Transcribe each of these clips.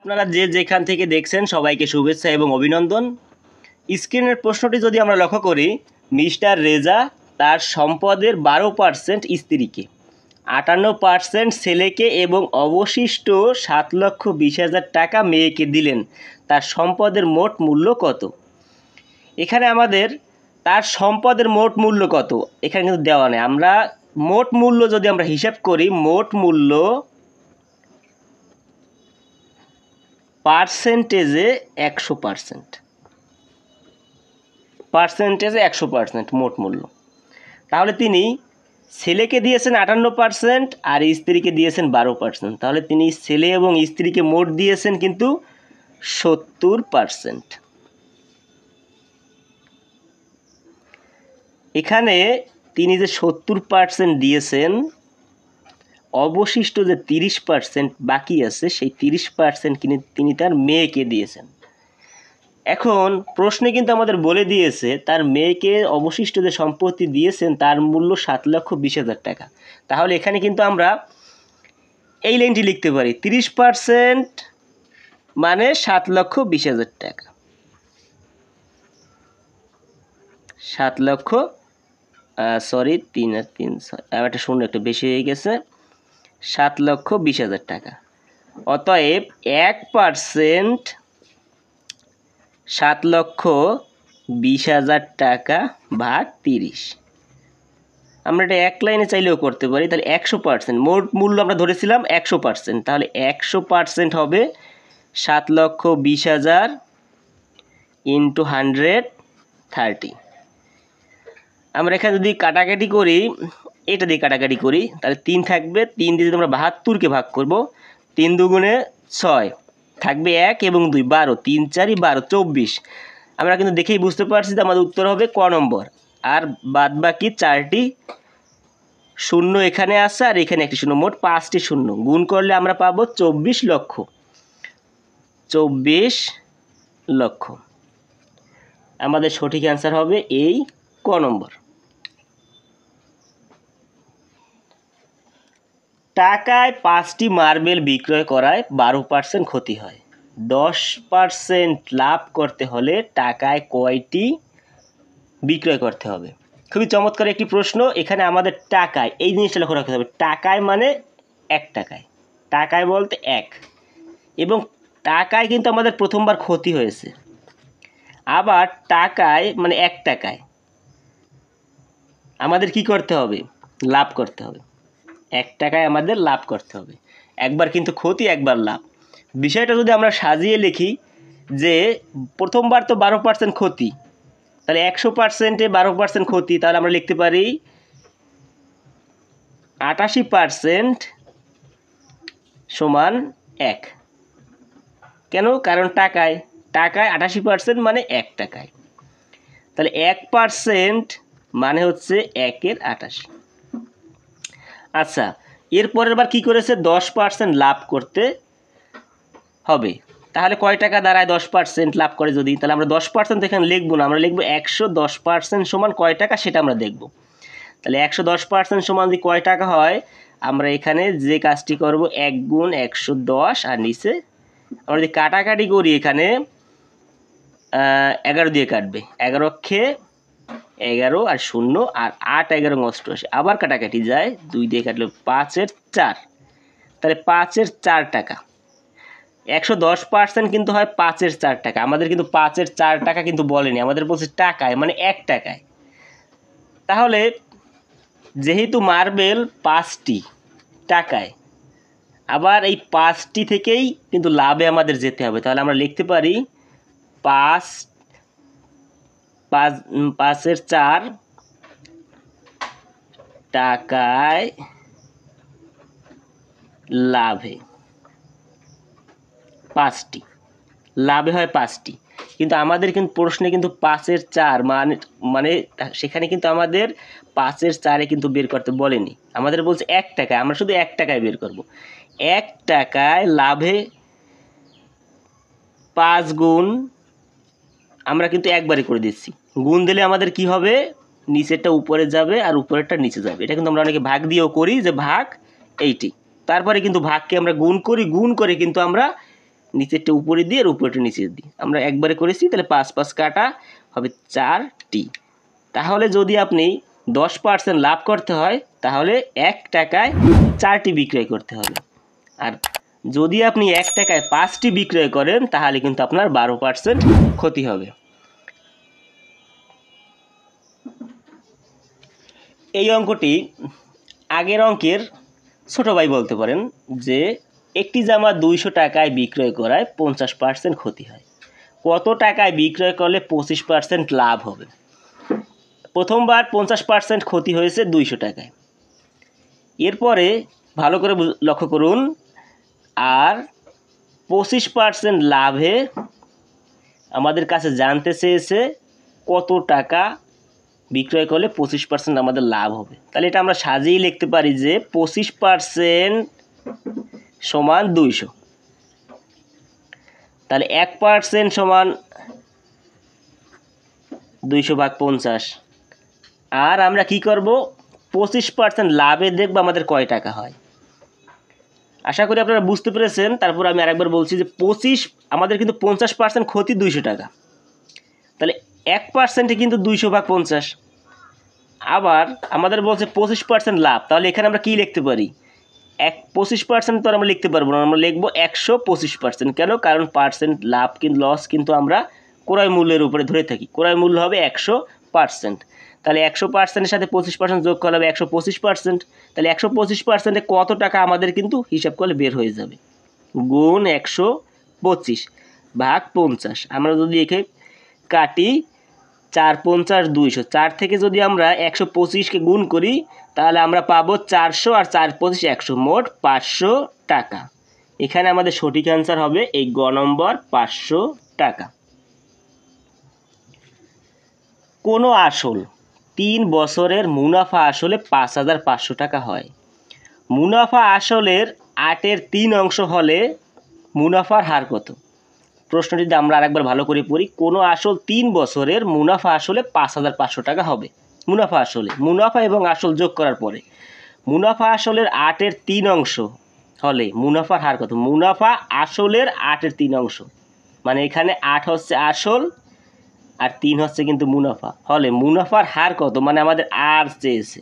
আপনারা যে যেখান থেকে দেখছেন সবাইকে শুভেচ্ছা এবং অভিনন্দন। স্ক্রিনের প্রশ্নটি যদি আমরা লক্ষ্য করি, মিস্টার রেজা তার সম্পদের 12% স্ত্রীকে, 58% ছেলেকে এবং অবশিষ্ট 7,20,000 টাকা মেয়েকে দিলেন। তার সম্পদের মোট মূল্য কত? এখানে আমাদের তার সম্পদের মোট মূল্য কত এখানে কিন্তু দেওয়া নেই। আমরা মোট মূল্য যদি আমরা হিসাব করি, মোট মূল্য পার্সেন্টেজে 100%, পার্সেন্টেজে 100% মোট মূল্য। তাহলে তিনি ছেলেকে দিয়েছেন 58% আর স্ত্রীকে দিয়েছেন 12%। তাহলে তিনি ছেলে এবং স্ত্রীকে মোট দিয়েছেন কিন্তু 70%। এখানে তিনি যে 70% দিয়েছেন, অবশিষ্ট যে 30% বাকি আছে সেই 30% তিনি তার মেয়েকে দিয়েছেন। এখন প্রশ্নে কিন্তু আমাদের বলে দিয়েছে তার মেয়েকে অবশিষ্ট যে সম্পত্তি দিয়েছেন তার মূল্য 7,20,000 টাকা। তাহলে এখানে কিন্তু আমরা এই লাইনটি লিখতে পারি, 30% মানে 7,20,000 টাকা। 7,000 হয়ে গেছে, 7,20,000 টাকা। অতএব 1% 7,20,000 টাকা ভাগ 30। আমরা এটা এক লাইনে চাইলেও করতে পারি। তাহলে 100%, মোট মূল্য আমরা ধরেছিলাম 100%, তাহলে 100% হবে 7,20,000 ইন্টু 130। আমরা এখানে যদি কাটাকাটি করি, এটা দিয়ে কাটাকাটি করি, তাহলে 3 থাকবে। 3 দিয়ে যদি আমরা 72কে ভাগ করব, 3 দুগুণে 6, থাকবে 1 এবং 2, 12, 3 4 12, 24। আমরা কিন্তু দেখেই বুঝতে পারছি যে আমাদের উত্তর হবে ক নম্বর। আর বাদ বাকি 4টি শূন্য এখানে আছে আর এখানে একটি শূন্য, মোট 5টি শূন্য। গুণ করলে আমরা পাবো 24 লক্ষ। 24 লক্ষ আমাদের সঠিক অ্যান্সার হবে এই ক নম্বর। টাকায় 5টি মার্বেল বিক্রয় করায় 12% ক্ষতি হয়। 10% লাভ করতে হলে টাকায় কয়টি বিক্রয় করতে হবে? খুবই চমৎকার একটি প্রশ্ন। এখানে আমাদের টাকায় এই জিনিসটা লক্ষ্য রাখতে হবে, টাকায় মানে 1 টাকায়, টাকায় বলতে 1, এবং টাকায় কিন্তু আমাদের প্রথমবার ক্ষতি হয়েছে। আবার টাকায় মানে 1 টাকায় আমাদের কি করতে হবে? লাভ করতে হবে। 1 টাকায় আমাদের লাভ করতে হবে। একবার কিন্তু ক্ষতি, একবার লাভ। বিষয়টা যদি আমরা সাজিয়ে লিখি যে প্রথমবার তো 12% ক্ষতি, তাহলে 100%-এ 12% ক্ষতি, তাহলে আমরা লিখতে পারি 88% সমান 1। কেন? কারণ টাকায় 88% মানে 1 টাকায়। তাহলে 1% মানে হচ্ছে 1-এর 88। আচ্ছা, এরপরের বার কী করেছে? 10% লাভ করতে হবে। তাহলে কয় টাকা দাঁড়ায় 10% লাভ করে যদি? তাহলে আমরা 10% এখানে লিখবো না, আমরা লিখবো 110% সমান কয় টাকা সেটা আমরা দেখব। তাহলে 110% সমান যদি কয় টাকা হয়, আমরা এখানে যে কাজটি করব, 1 গুণ 110 আর নিচে আমরা যদি কাটাকাটি করি, এখানে 11 দিয়ে কাটবে, 11 11 আর 0 আর 8 11 88, আবার কাটাকাটি যায়, 2 দিয়ে কাটলে 5-এর 4, তাহলে 5-এর 4 টাকা। 110% কিন্তু হয় 5-এর 4 টাকা। আমাদের কিন্তু 5-এর 4 টাকা কিন্তু বলেনি, আমাদের বলছে টাকায় মানে 1 টাকায়। তাহলে যেহেতু মার্বেল 5টি টাকায়, আবার এই 5টি থেকেই কিন্তু লাভে আমাদের যেতে হবে। তাহলে আমরা লিখতে পারি 5-এর 4 টাকায় লাভে 5টি, লাভে হয় 5টি। কিন্তু আমাদের কিন্তু প্রশ্নে কিন্তু 5-এর 4 মানে সেখানে কিন্তু আমাদের 5-এর 4-এ কিন্তু বের করতে বলেনি, আমাদের বলছে 1 টাকায়। আমরা শুধু 1 টাকায় বের করব। 1 টাকায় লাভে 5 গুণ, আমরা কিন্তু একবারে করে দিচ্ছি। গুণ দিলে আমাদের কি হবে? নিচেরটা উপরে যাবে আর উপরেরটা নিচে যাবে। এটা কিন্তু আমরা অনেকে ভাগ দিয়েও করি, যে ভাগ এইটি, তারপরে কিন্তু ভাগকে আমরা গুণ করি, গুণ করে কিন্তু আমরা নিচেরটা উপরে দিয়ে আর উপরেরটা নিচে দিই। আমরা একবারে করেছি, তাহলে 5 5 কাটা হবে 4টি। তাহলে যদি আপনি 10% লাভ করতে হয় তাহলে 1 টাকায় 4টি বিক্রয় করতে হবে। আর যদি আপনি 1 টাকায় 5টি বিক্রয় করেন তাহলে কিন্তু আপনার 12% ক্ষতি হবে। এই অঙ্কটি আগের অঙ্কের ছোট ভাই বলতে পারেন যে একটি জামা 200 টাকায় বিক্রয় করায় 50% ক্ষতি হয়। কত টাকায় বিক্রয় করলে 25% লাভ হবে? প্রথমবার 50% ক্ষতি হয়েছে 200 টাকায়। এরপরে ভালো করে লক্ষ্য করুন, আর 25% লাভে আমাদের কাছে জানতে চেয়েছে কত টাকা বিক্রয় করলে 25% আমাদের লাভ হবে। তাহলে এটা আমরা সাজিয়ে লিখতে পারি যে 25% সমান 200। তাহলে 1% সমান 200 ভাগ 50। আর আমরা কি করব, 25% লাভে দেখব আমাদের কয় টাকা হয়। আশা করি আপনারা বুঝতে পেরেছেন। তারপর আমি আরেকবার বলছি যে আমাদের কিন্তু 50% ক্ষতি 200 টাকা, তাহলে 1%-এ কিন্তু 200 ভাগ 50। আবার আমাদের বলছে 25% লাভ, তাহলে এখানে আমরা কি লিখতে পারি, 25% তো আমরা লিখতে পারবো না, আমরা লিখবো 125%। কেন? কারণ পার্সেন্ট লাভ কিন্তু লস কিন্তু আমরা ক্রয় মূল্যের উপরে ধরে থাকি। ক্রয় মূল্য হবে 100%। তাহলে 100%-এর সাথে 25% যোগ করলে হবে 125%। তাহলে 125%-এ কত টাকা আমাদের কিন্তু হিসাব করলে বের হয়ে যাবে, গুণ 125 ভাগ 50। আমরা যদি একে কাটি 4 50 200, 4 থেকে যদি আমরা 125-কে গুণ করি তাহলে আমরা পাবো 400, আর 4 25 100, মোট 500 টাকা। এখানে আমাদের সঠিক অ্যান্সার হবে এই গ নম্বর, 500 টাকা। কোনো আসল 3 বছরের মুনাফা আসলে 5500 টাকা হয়। মুনাফা আসলের 8-এর 3 অংশ হলে মুনাফার হার কত? প্রশ্নটি আমরা আরেকবার ভালো করে পড়ি। কোনো আসল 3 বছরের মুনাফা আসলে 5500 টাকা হবে। মুনাফা আসলে, মুনাফা এবং আসল যোগ করার পরে মুনাফা আসলের 8-এর 3 অংশ হলে মুনাফার হার কত? মুনাফা আসলের 8-এর 3 অংশ, মানে এখানে 8 হচ্ছে আসল আর 3 হচ্ছে কিন্তু মুনাফা, হলে মুনাফার হার কত? মানে আমাদের আর চেয়েছে।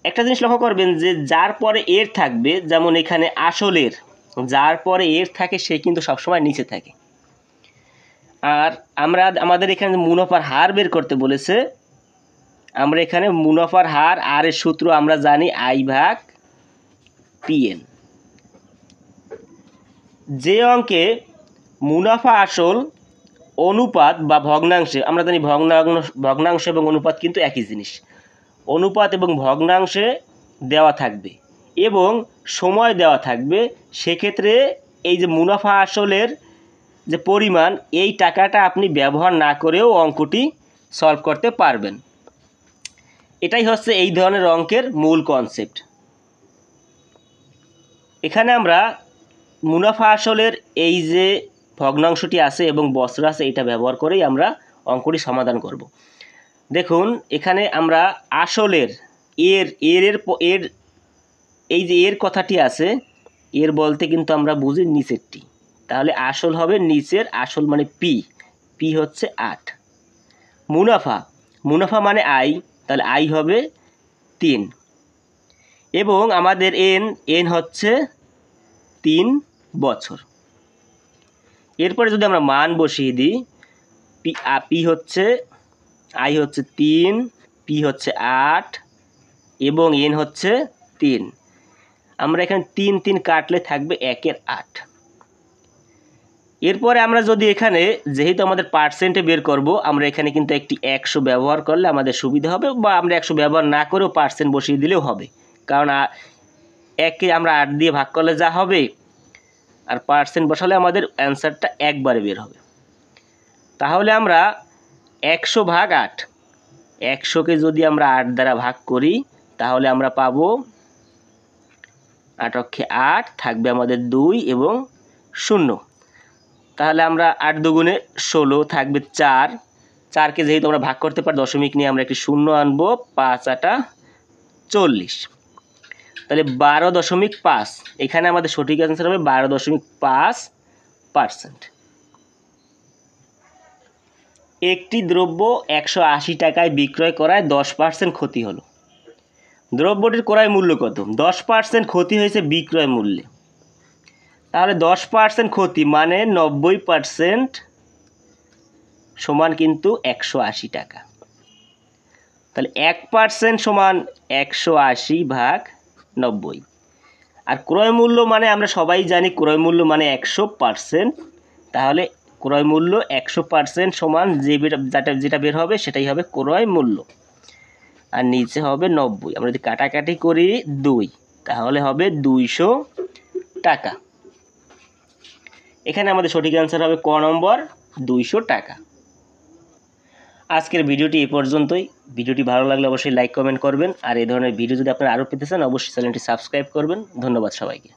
একটা জিনিস লক্ষ্য করবেন যে যার পরে এর থাকবে, যেমন এখানে আসলের যার পরে এর থাকে সে কিন্তু সবসময় নিচে থাকে। আর আমাদের এখানে মুনাফার হার বের করতে বলেছে, আমরা এখানে মুনাফার হার আর এর সূত্র আমরা জানি I/PN। যে অঙ্কে মুনাফা আসল অনুপাত বা ভগ্নাংশে, আমরা জানি ভগ্নাংশ এবং অনুপাত কিন্তু একই জিনিস, অনুপাত এবং ভগ্নাংশে দেওয়া থাকবে এবং সময় দেওয়া থাকবে, সেক্ষেত্রে এই যে মুনাফা আসলের যে পরিমাণ, এই টাকাটা আপনি ব্যবহার না করেও অঙ্কটি সলভ করতে পারবেন। এটাই হচ্ছে এই ধরনের অঙ্কের মূল কনসেপ্ট। এখানে আমরা মুনাফা আসলের এই যে ভগ্নাংশটি আছে এবং বছর আছে, এটা ব্যবহার করেই আমরা অঙ্কটি সমাধান করব। দেখুন এখানে আমরা আসলের এর এই যে এর কথাটি আছে, এর বলতে কিন্তু আমরা বুঝি নিচেরটি, তাহলে আসল হবে নিচের, আসল মানে পি হচ্ছে 8। মুনাফা মানে আই, তাহলে আই হবে 3, এবং আমাদের এন হচ্ছে 3 বছর। এরপরে যদি আমরা মান বসিয়ে দিই, পি হচ্ছে আই হচ্ছে 3, পি হচ্ছে 8 এবং এন হচ্ছে 3। আমরা এখানে 3 3 কাটলে থাকবে 1-এর 8। এরপরে আমরা যদি এখানে, যেহেতু আমাদের পার্সেন্টে বের করব, আমরা এখানে কিন্তু একটি 100 ব্যবহার করলে আমাদের সুবিধা হবে, বা আমরা 100 ব্যবহার না করেও পার্সেন্ট বসিয়ে দিলেও হবে, কারণ 1-কে আমরা 8 দিয়ে ভাগ করলে যা হবে, আর পার্সেন্ট বসালে আমাদের অ্যান্সারটা একবারে বের হবে। তাহলে আমরা 100 ভাগ 8, 100-কে যদি আমরা 8 দ্বারা ভাগ করি তাহলে আমরা পাবো 8-অক্ষে 8, থাকবে আমাদের 2 এবং 0। তাহলে আমরা 8 দুগুণে 16, থাকবে 4। 4-কে যেহেতু আমরা ভাগ করতে পারি, দশমিক নিয়ে আমরা একটি 0 আনবো, 5 8 40। তাহলে 12.5, এখানে আমাদের সঠিক অ্যান্সার হবে 12.5%। একটি দ্রব্য 180 টাকায় বিক্রয় করায় 10% ক্ষতি হলো। দ্রব্যটির ক্রয় মূল্য কত? 10% ক্ষতি হয়েছে বিক্রয় মূল্যে, তাহলে 10% ক্ষতি মানে 90% সমান কিন্তু 180 টাকা। তাহলে 1% সমান 180/90। আর ক্রয় মূল্য মানে আমরা সবাই জানি ক্রয় মূল্য মানে 100%, তাহলে ক্রয় মূল্য 100% সমান যেটা বের হবে সেটাই হবে ক্রয় মূল্য। আর নিচে হবে 90, আমরা যদি কাটাকাটি করি 2, তাহলে হবে 200 টাকা। এখানে আমাদের সঠিক অ্যান্সার হবে ক নম্বর, 200 টাকা। আজকের ভিডিওটি এই পর্যন্তই। ভিডিওটি ভালো লাগলে অবশ্যই লাইক কমেন্ট করবেন, আর এই ধরনের ভিডিও যদি আপনারা আরও পেতে চান অবশ্যই চ্যানেলটি সাবস্ক্রাইব করবেন। ধন্যবাদ সবাইকে।